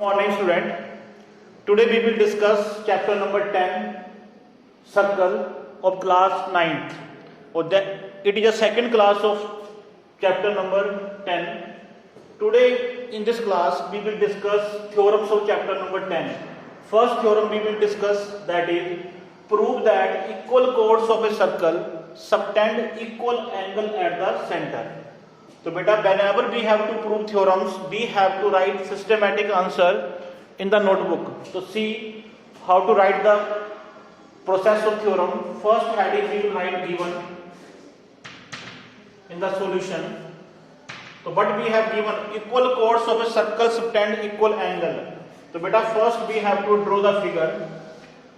Morning student. Today we will discuss chapter number 10 circle of class 9th. It is a second class of chapter number 10. Today in this class we will discuss theorems of chapter number 10. First theorem we will discuss, that is prove that equal chords of a circle subtend equal angle at the center. तो बेटा whenever we have to prove theorems we have to write systematic answer in the notebook. So see how to write the process of theorem. First heading we will write given in the solution. So what we have given, equal chords of a circle subtend equal angle. So बेटा first we have to draw the figure.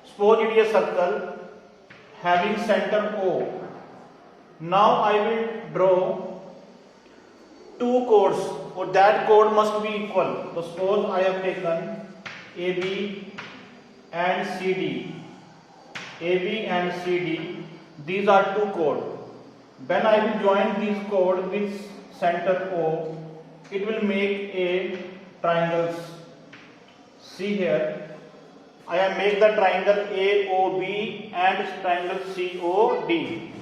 Suppose it is a circle having center O. Now I will draw two chords, or that chord must be equal. So suppose I have taken AB and CD. AB and CD, these are two chords. When I will join these chords with center O, it will make a triangle. See here, I have made the triangle AOB and triangle COD.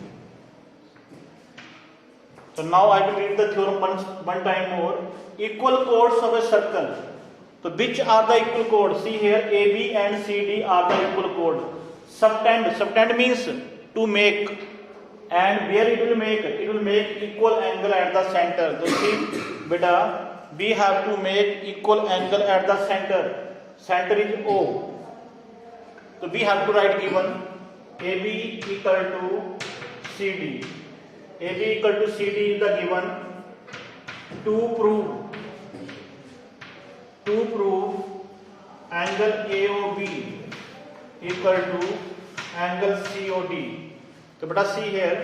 So now I will read the theorem one time more. Equal chords of a circle. So which are the equal chords? See here, AB and CD are the equal chords. Subtend means to make, and where it will make? It will make equal angle at the center. So see, beta, we have to make equal angle at the center. Center is O. So we have to write given AB equal to CD. AB equal to CD is the given. To prove angle AOB equal to angle COD. So beta see here,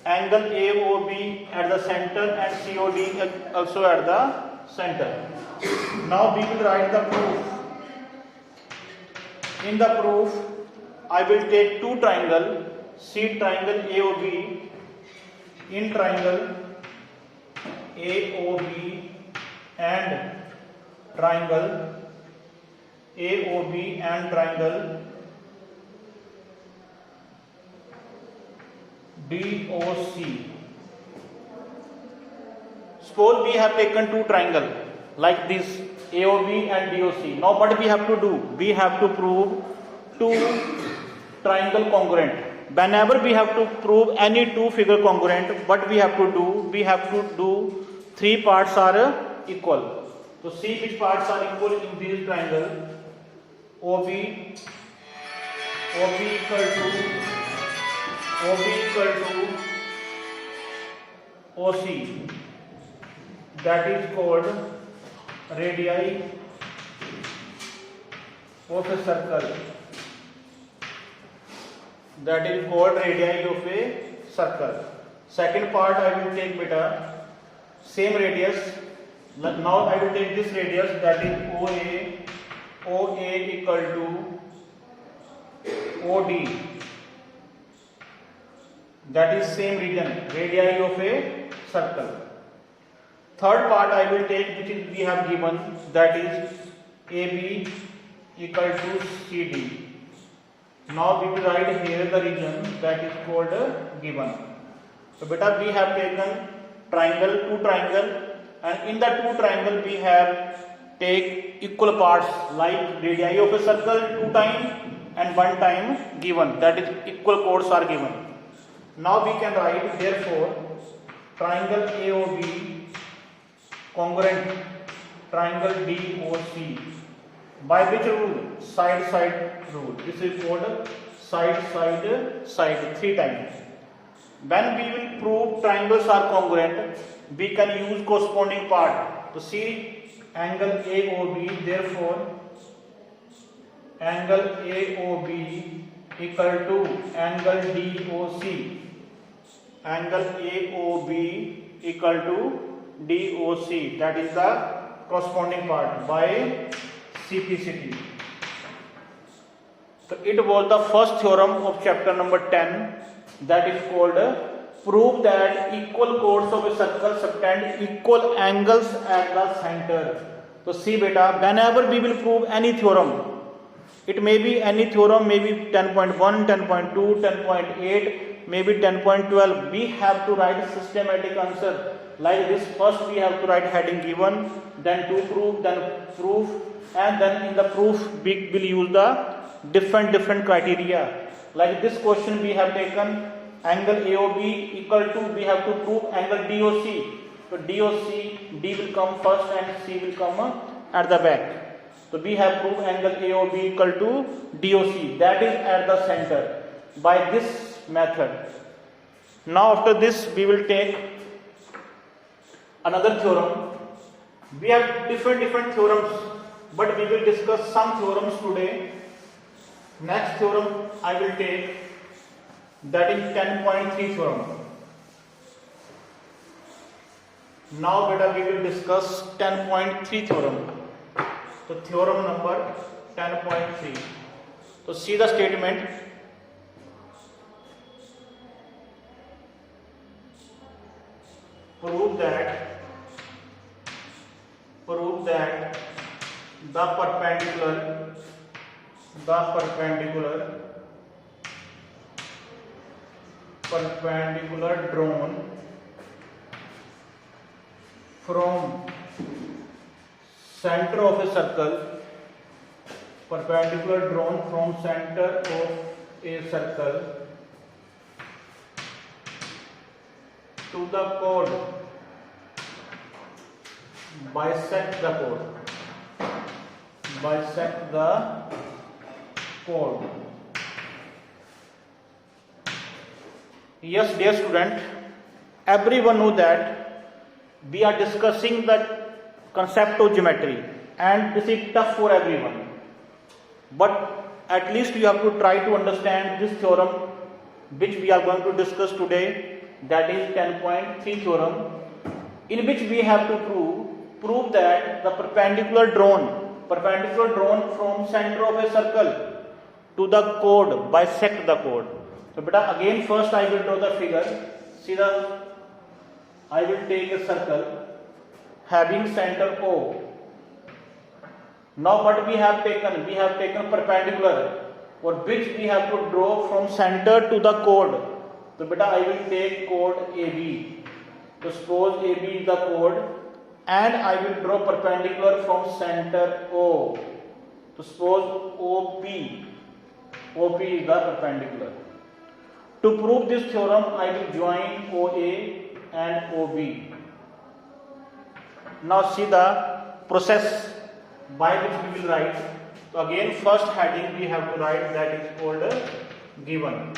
angle AOB at the center and COD also at the center. Now we will write the proof. In the proof, I will take two triangle, see triangle AOB. In triangle AOB and triangle AOB and triangle DOC. Suppose we have taken two triangle like this, AOB and DOC. Now what we have to do? We have to prove two triangle congruent. Whenever we have to prove any two figure congruent, what we have to do? We have to do three parts are equal. So see which parts are equal in this triangle. OB equal to OC. That is called radii of a circle. That is called radii of a circle. Second part I will take beta, same radius. Now I will take this radius, that is OA equal to OD. That is same region, radii of a circle. Third part I will take, which is we have given, that is AB equal to CD. Now we will write here the region that is called given. So beta we have taken triangle, two triangle, and in the two triangle we have take equal parts like radii of a circle 2 times and 1 time given, that is equal chords are given. Now we can write therefore triangle AOB congruent triangle DOC. By which rule? Side rule. This is called side 3 times. When we will prove triangles are congruent, we can use corresponding part. To see angle AOB, therefore angle AOB equal to angle DOC. Angle AOB equal to DOC. That is the corresponding part by CPCT. So it was the first theorem of chapter number 10, that is called prove that equal chords of a circle subtend equal angles at the center. तो see beta, whenever we will prove any theorem, it may be any theorem, maybe 10.1, 10.2, 10.8, maybe 10.12. We have to write systematic answer like this. First we have to write heading given, then to prove, then proof, and then in the proof we will use the different criteria. Like this question we have taken angle AOB equal to, we have to prove angle DOC. So DOC, D will come first and C will come at the back. So we have proved angle AOB equal to DOC, that is at the center, by this method. Now after this we will take another theorem. We have different theorems, but we will discuss some theorems today. Next theorem I will take, that is 10.3 theorem. Now beta we will discuss 10.3 theorem. So theorem number 10.3. So see the statement. Prove that the perpendicular drawn from center of a circle, perpendicular drawn from center of a circle to the chord, bisect the chord. Yes, dear student, everyone knows that we are discussing the concept of geometry and this is tough for everyone, but at least you have to try to understand this theorem which we are going to discuss today, that is 10.3 theorem, in which we have to prove that the perpendicular drawn from center of a circle to the chord, bisect the chord. So beta, again first I will draw the figure. See I will take a circle having center O. Now what we have taken? We have taken perpendicular, for which we have to draw from center to the chord. So beta, I will take chord AB. So suppose AB is the chord and I will draw perpendicular from center O. So suppose OP is the perpendicular. To prove this theorem, I will join OA and OB. Now see the process by which we will write. So again first heading we have to write, that is called given.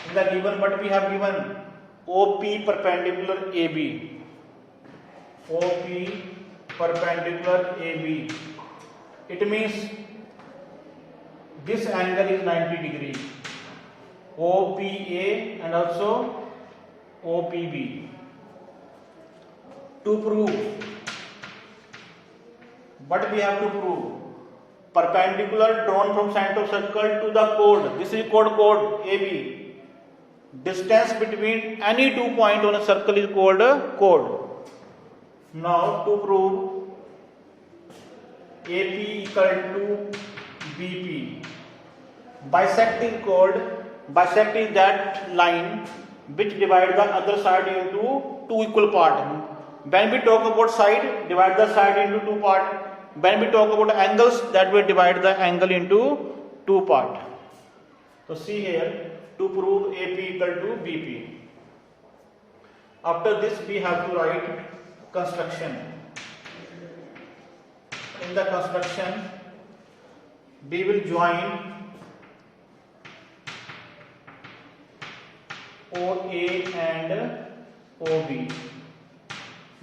In the given, what we have given? OP perpendicular AB. OP perpendicular AB. It means this angle is 90 degree. OPA and also OPB. To prove, what we have to prove? Perpendicular drawn from center of circle to the chord. This is chord AB. Distance between any 2 points on a circle is called chord. Now to prove AP equal to BP. Bisecting chord, bisect is that line which divides the other side into two equal parts. When we talk about side, divide the side into two parts. When we talk about angles, that will divide the angle into two parts. So see here, to prove AP equal to BP. After this we have to write construction. In the construction, we will join OA and OB.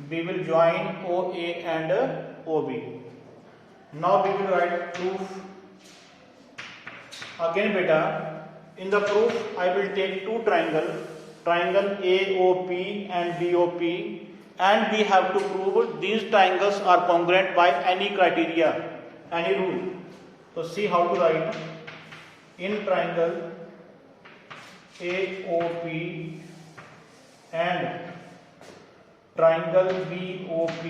We will join OA and OB. Now we will write proof. Again beta, in the proof I will take two triangles, triangle AOP and BOP, and we have to prove these triangles are congruent by any criteria, any rule. So see how to write. In triangle AOP and triangle BOP,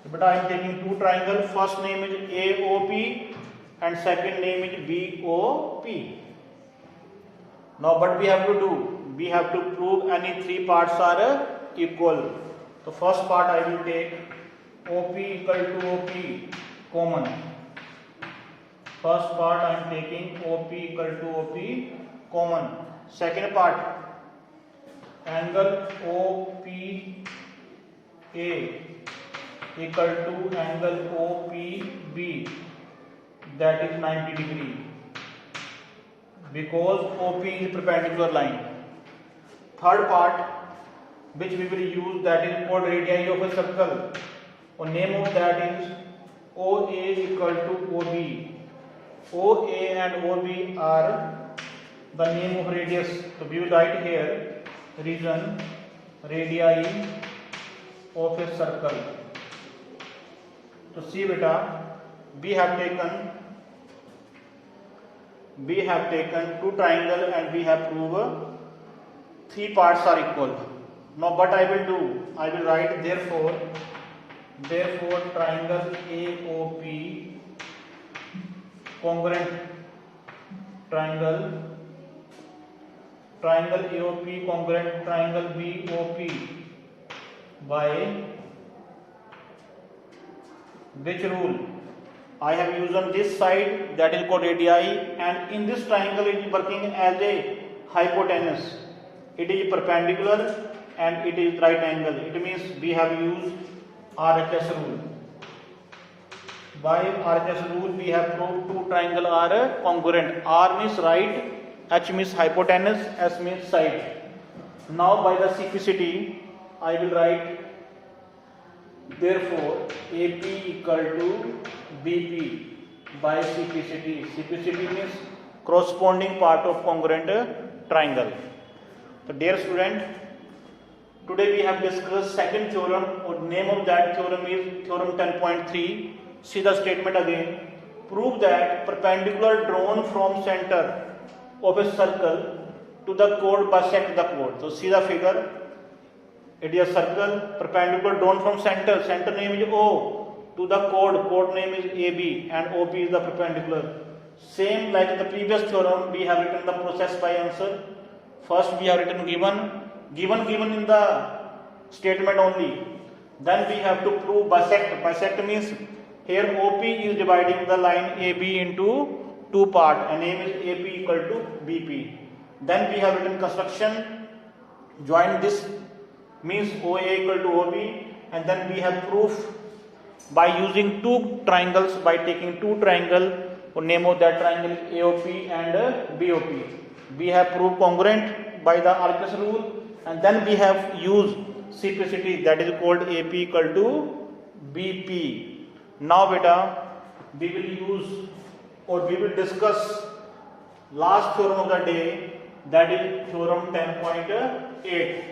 So beta I am taking two triangle. First name is AOP and second name is BOP. Now what we have to do? We have to prove any three parts are equal. So first part I will take OP equal to OP common. First part I am taking OP equal to OP common. Second part, angle OPA equal to angle OPB, that is 90 degree, because OP is perpendicular line. Third part which we will use, that is chord radii of a circle, or name of that is OA equal to OB. OA and OB are the name of radius. So we will write here region radii of a circle. So see beta, we have taken two triangle and we have proved three parts are equal. Now what I will do? I will write therefore triangle AOP congruent triangle AOP congruent triangle BOP by which rule? I have used on this side, that is called radii, and in this triangle it is working as a hypotenuse. It is perpendicular and it is right angle. It means we have used RHS rule. By RHS rule we have proved two triangle are congruent. R means right, H means hypotenuse, S means side. Now by the CPCT I will write therefore AP equal to BP by CPCT. CPCT means corresponding part of congruent triangle. So dear student, today we have discussed second theorem, or name of that theorem is theorem 10.3. See the statement again. Prove that perpendicular drawn from center of a circle to the chord bisect the chord. So see the figure. It is a circle, perpendicular drawn from center. Center name is O to the chord name is AB, and OP is the perpendicular. Same like in the previous theorem, we have written the process by answer. First we have written given in the statement only. Then we have to prove bisect. Bisect means here OP is dividing the line AB into two parts, and name is AP equal to BP. Then we have written construction. Join this means OA equal to OB, and then we have proof by using two triangles, by taking two triangle, or name of that triangle is AOP and BOP. We have proved congruent by the RHS rule, and then we have used CPCT, that is called AP equal to BP. Now beta, we will use, or we will discuss last theorem of the day, that is theorem 10.8,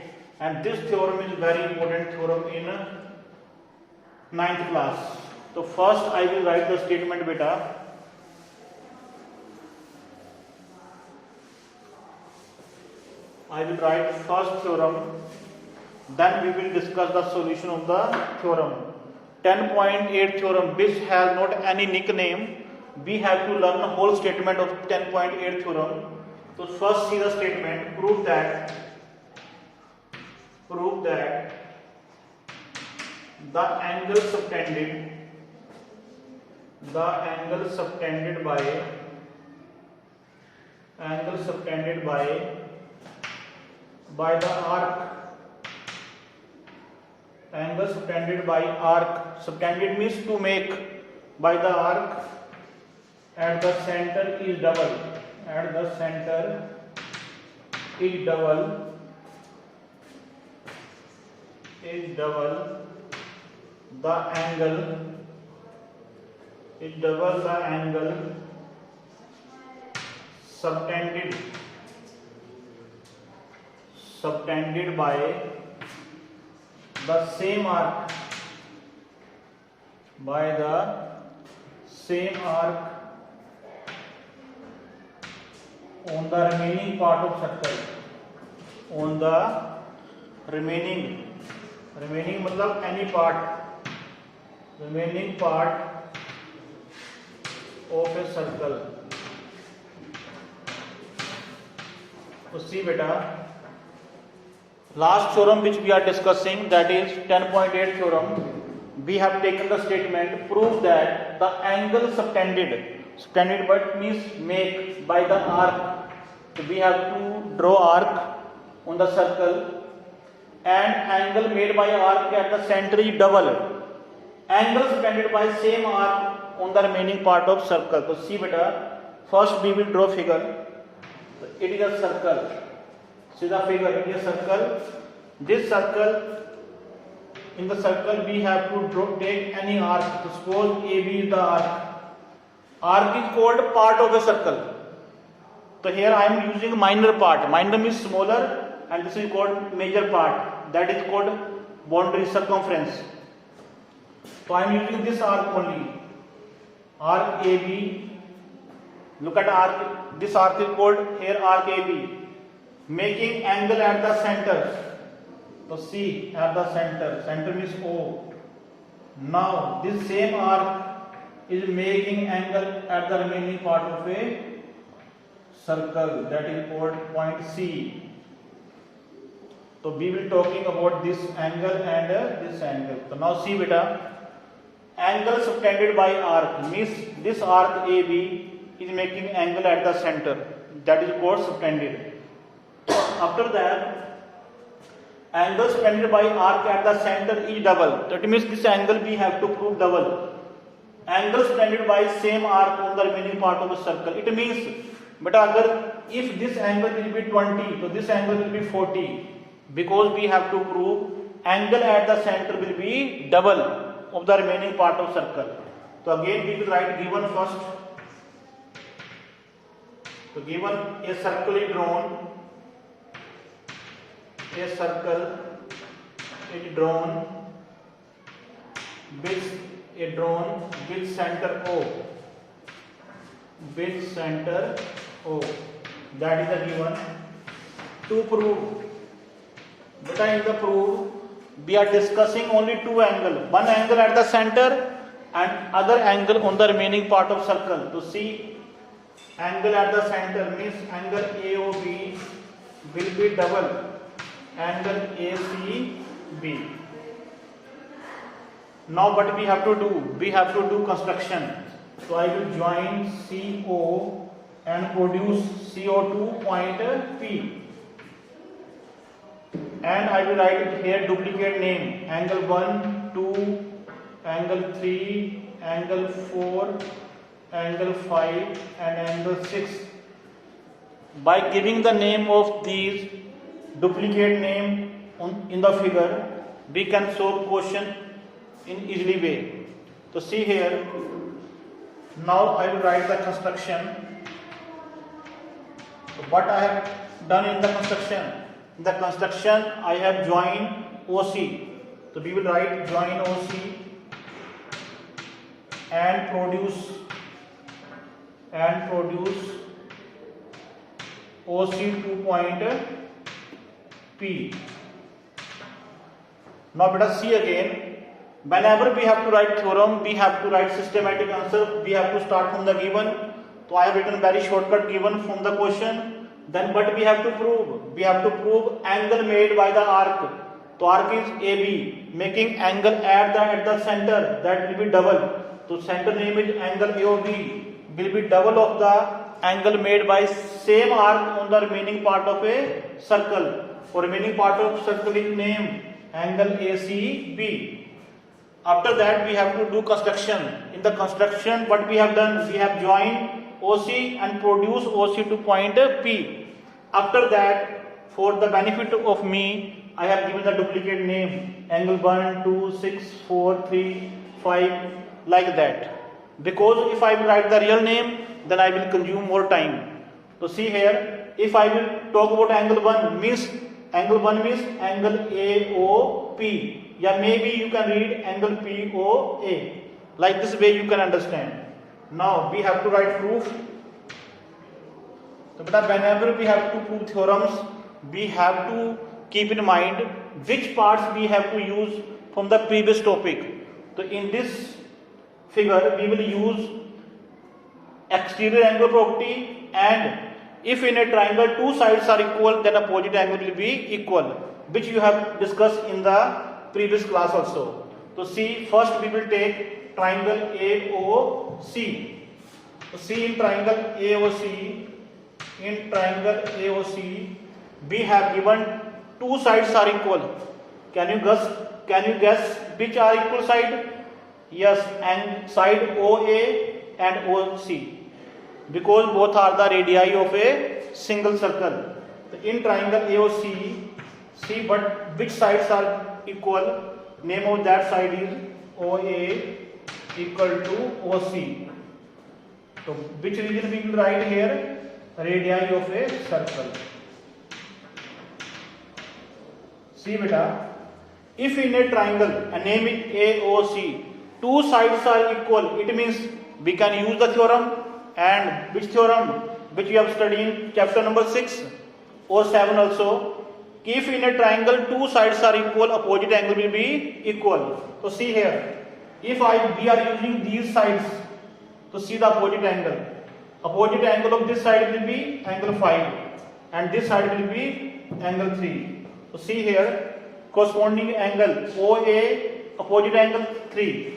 and this theorem is very important theorem in 9th class. So first I will write the statement beta. I will write first theorem, then we will discuss the solution of the theorem. 10.8 theorem, which has not any nickname. We have to learn the whole statement of 10.8 theorem. So first see the statement. Prove that the angle subtended by the arc. Angle subtended by arc. Subtended means to make, by the arc at the center is double. At the center is double. The angle is double the angle subtended by the same arc, on the remaining part of circle. On the remaining मतलब any part remaining part of a circle. So see beta, last theorem which we are discussing, that is 10.8 theorem, we have taken the statement prove that the angle subtended but means make by the arc. So we have to draw arc on the circle, and angle made by arc at the center is double. Angle subtended by same arc on the remaining part of circle. So see beta, first we will draw figure. It is a circle. See the figure, it is a circle. This circle, in the circle we have to take any arc. So suppose AB is the arc. Arc is called part of a circle. So here I am using minor part. Minor means smaller, and this is called major part. That is called boundary circumference. So I am using this arc only. Arc AB. Look at arc. This arc is called here arc AB. Making angle at the center. So C at the center. Center means O. Now this same arc is making angle at the remaining part of a circle. That is called point C. So we will talking about this angle and this angle. So now see beta. Angle subtended by arc means this arc AB is making angle at the center. That is called subtended. After that, angle subtended by arc at the center is double. That means this angle we have to prove double. Angle subtended by same arc on the remaining part of a circle. It means, but if this angle will be 20, so this angle will be 40. Because we have to prove angle at the center will be double of the remaining part of circle. So again we will write given first. So given a circle is drawn. A circle is drawn with center O. With center O. That is the given. To prove. But in the proof, we are discussing only two angles. One angle at the center and other angle on the remaining part of circle. To see angle at the center means angle AOB will be double angle ACB. Now what we have to do? We have to do construction. So I will join CO and produce CO2 point P. And I will write here duplicate name. Angle 1, 2, angle 3, angle 4, angle 5 and angle 6. By giving the name of these duplicate name in the figure, we can solve question in easily way. So see here, now I will write the construction. So what I have done in the construction? In the construction I have joined OC. So we will write join OC and produce OC2 point P. Now let us see again. Whenever we have to write theorem, we have to write systematic answer. We have to start from the given. So I have written very shortcut given from the question. Then what we have to prove? We have to prove angle made by the arc. So arc is AB, making angle at the center. That will be double. So center name is angle AOB. Will be double of the angle made by same arc on the remaining part of a circle. For remaining part of circle is named angle ACB. After that we have to do construction. In the construction what we have done? We have joined OC and produce OC to point P. After that, for the benefit of me, I have given the duplicate name angle 1, 2, 6, 4, 3, 5 like that. Because if I will write the real name, then I will consume more time. So see here, if I will talk about angle 1 means angle AOP. Yeah, maybe you can read angle POA. Like this way you can understand. Now we have to write proof. So whenever we have to prove theorems, we have to keep in mind which parts we have to use from the previous topic. So in this figure we will use exterior angle property, and if in a triangle two sides are equal, then opposite angle will be equal, which you have discussed in the previous class also. So see, first we will take triangle AOC. So see, in triangle AOC, we have given two sides are equal. Can you guess which are equal side? Yes, and side OA and OC, because both are the radii of a single circle. So in triangle AOC, see, but which sides are equal? Name of that side is OA equal to OC. So which region we will write here? Radii of a circle. See beta, if in a triangle, and name it AOC, two sides are equal, it means we can use the theorem. And which theorem? Which we have studied in chapter number 6 or 7 also. If in a triangle two sides are equal, opposite angle will be equal. So see here, if we are using these sides to see the opposite angle. Opposite angle of this side will be angle 5 and this side will be angle 3. So see here, corresponding angle OA, opposite angle 3.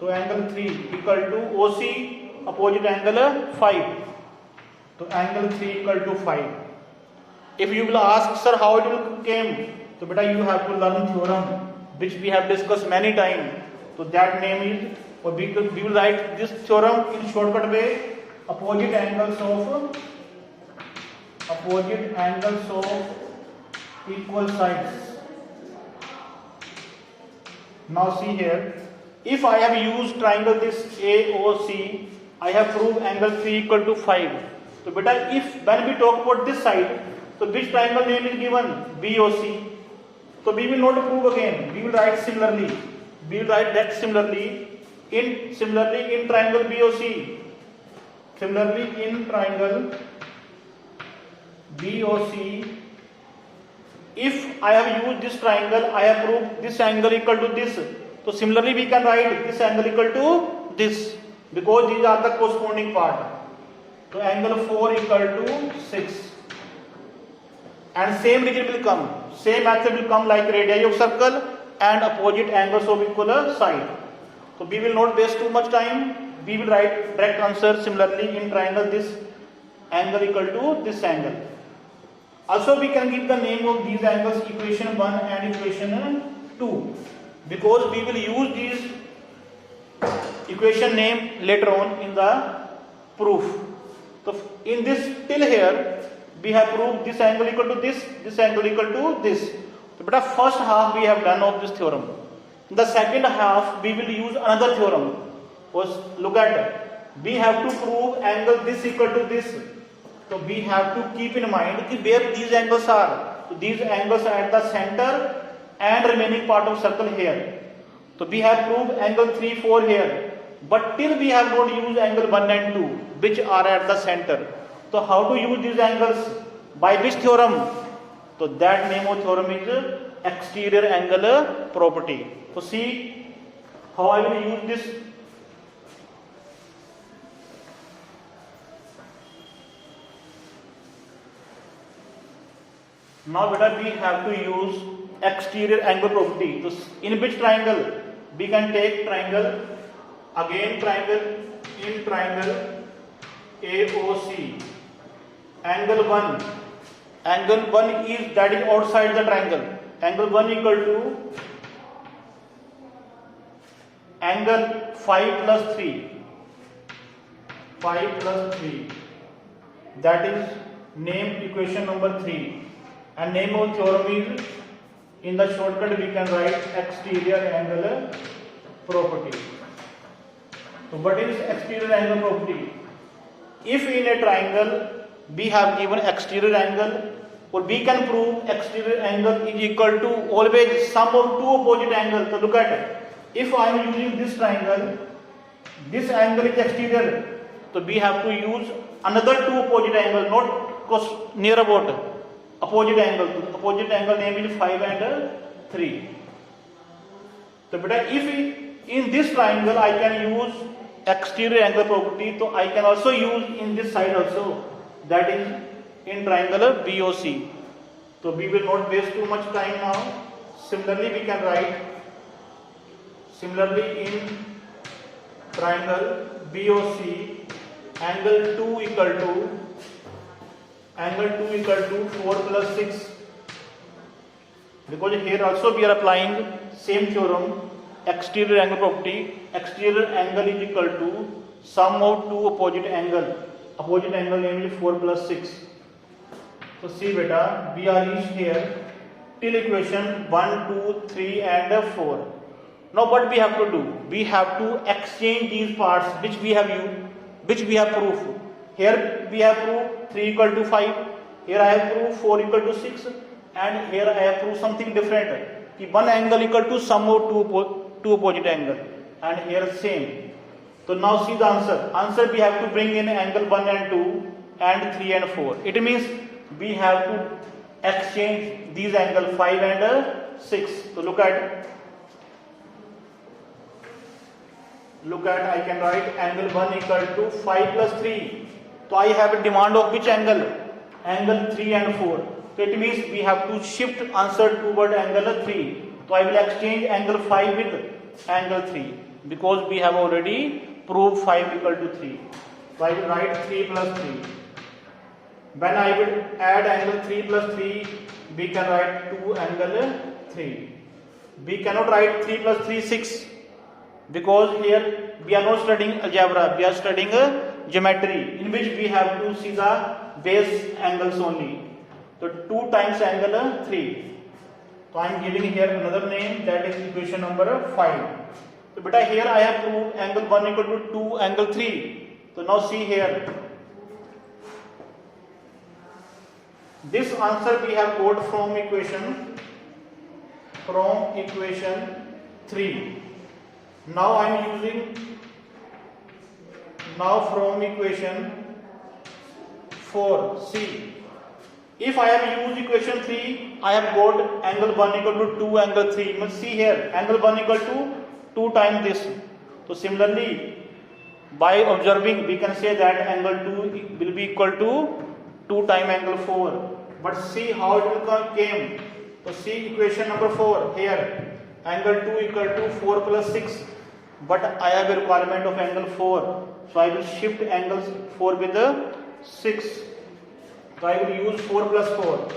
So angle 3 equal to OC, opposite angle 5. So angle 3 equal to 5. If you will ask, sir, how it will came? So beta, you have to learn theorem which we have discussed many times. So that name is, or we will write this theorem in shortcut way: opposite angles of equal sides. Now see here, if I have used triangle this AOC, I have proved angle 3 equal to 5. So beta, if when we talk about this side, so which triangle name is given? BOC. So we will not prove again. We will write similarly. We will write that similarly in triangle BOC. Similarly in triangle BOC, if I have used this triangle, I have proved this angle equal to this. So similarly we can write this angle equal to this, because these are the corresponding part. So angle 4 equal to 6. And same region will come, same method will come like radii of circle and opposite angles of equal side. So we will not waste too much time. We will write direct answer similarly in triangle this angle equal to this angle. Also we can give the name of these angles equation 1 and equation 2, because we will use these equation name later on in the proof. So in this till here we have proved this angle equal to this angle equal to this. So but first half we have done of this theorem. In the second half we will use another theorem. Look at it. We have to prove angle this equal to this. So we have to keep in mind where these angles are. So these angles are at the center and remaining part of circle here. So we have proved angle 3, 4 here. But till we have not used angle 1 and 2, which are at the center. So how to use these angles? By which theorem? So that name of theorem is exterior angle property. So see how I will use this. Now beta, we have to use exterior angle property. So in which triangle? We can take triangle, again triangle, in triangle AOC. Angle 1 is, that is outside the triangle. Angle 1 equal to angle 5 plus 3. 5 plus 3. That is named equation number 3. And name of theorem is, in the shortcut we can write exterior angle property. So what is exterior angle property? If in a triangle we have given exterior angle, or we can prove exterior angle is equal to always sum of two opposite angles. So look at it. If I am using this triangle, this angle is exterior. So we have to use another two opposite angles, not near about. Opposite angle. The opposite angle name is 5 and 3. So beta, if in this triangle I can use exterior angle property, so I can also use in this side also, that is in triangle BOC. So we will not waste too much time now. Similarly we can write, similarly in triangle BOC, angle 2 equal to 4 plus 6, because here also we are applying same theorem, exterior angle property. Exterior angle is equal to sum of two opposite angle namely 4 plus 6. So see beta, we are reached here till equation 1, 2, 3 and 4. Now what we have to do? We have to exchange these parts which we have used, which we have proved. Here we have proved 3 equal to 5, here I have proved 4 equal to 6, and here I have proved something different, कि one angle equal to sum of two opposite angle, and here same. So now see the answer. Answer we have to bring in angle 1 and 2 and 3 and 4. It means we have to exchange these angle 5 and 6. So look at I can write angle 1 equal to 5 plus 3. So I have a demand of which angle? Angle 3 and 4. So it means we have to shift answer toward angle 3. So I will exchange angle 5 with angle 3, because we have already proved 5 equal to 3. So I will write 3 plus 3. When I will add angle 3 plus 3, we can write 2 angle 3. We cannot write 3 plus 3 6, because here we are not studying algebra, we are studying geometry, in which we have to see the base angles only. So 2 times angle 3. So I am giving here another name, that is equation number 5. So beta here I have proved angle 1 equal to 2 angle 3. So now see here, this answer we have got from equation 3. Now I am using from equation 4. See, if I have used equation 3, I have got angle 1 equal to 2 angle 3. You must see here, angle 1 equal to 2 times this. So similarly, by observing, we can say that angle 2 will be equal to 2 times angle 4. But see how it will came. So see equation number 4 here, angle 2 equal to 4 plus 6. But I have a requirement of angle 4. So I will shift angles 4 with the 6. So I will use 4 plus 4,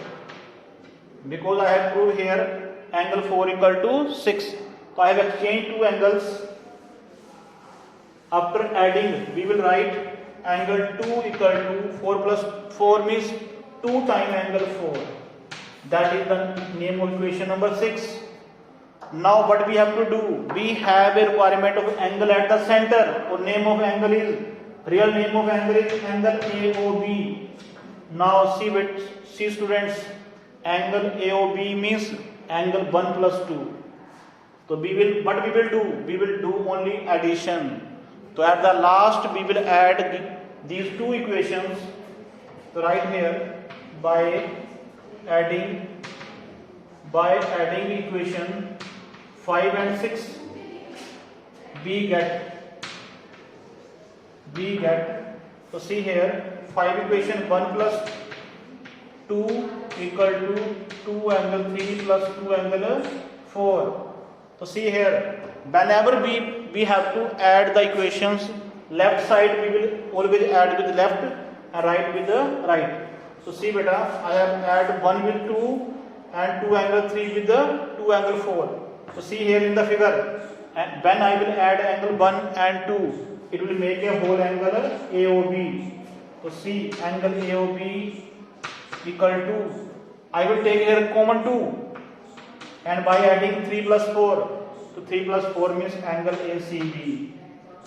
because I have proved here angle 4 equal to 6. So I have exchanged two angles. After adding, we will write angle 2 equal to 4 plus 4 means 2 times angle 4. That is the name of equation number 6. Now what we have to do? We have a requirement of angle at the center, or name of angle is, real name of angle is angle AOB. Now see students, angle AOB means angle 1 plus 2. So what we will do? We will do only addition. So at the last we will add these two equations. So right here, by adding equation 5 and 6, we get, so see here, 5 equation 1 plus 2 equal to 2 angle 3 plus 2 angle 4. So see here, whenever we have to add the equations, left side we will always add with left and right with the right. So see beta, I have add 1 with 2 and 2 angle 3 with the 2 angle 4. So see here in the figure, and when I will add angle 1 and 2, it will make a whole angle AOB. So see, angle AOB equal to, I will take here common 2, and by adding 3 plus 4, so 3 plus 4 means angle ACB.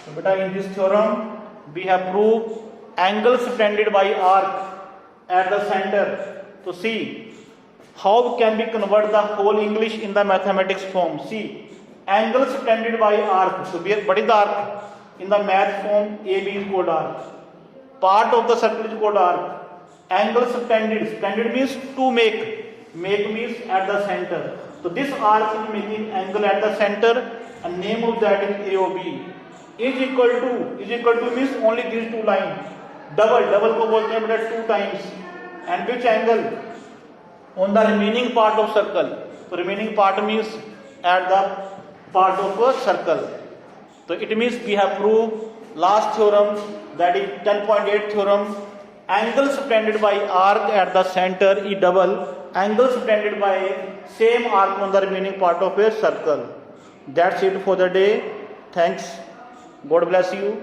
So beta, in this theorem we have proved angle subtended by arc at the center. So see, how can we convert the whole English in the mathematics form? See, angle subtended by arc. So what is the arc? In the math form, AB is called arc. Part of the circle is called arc. Angle subtended. Subtended means to make. Make means at the center. So this arc is making angle at the center, and name of that is AOB. Is equal to means only these two lines. Double को बोलते हैं बेटा 2 times. And which angle? On the remaining part of circle. So remaining part means at the part of a circle. So it means we have proved last theorem, that is 10.8 theorem. Angle subtended by arc at the center E double, angle subtended by same arc on the remaining part of a circle. That's it for the day. Thanks. God bless you.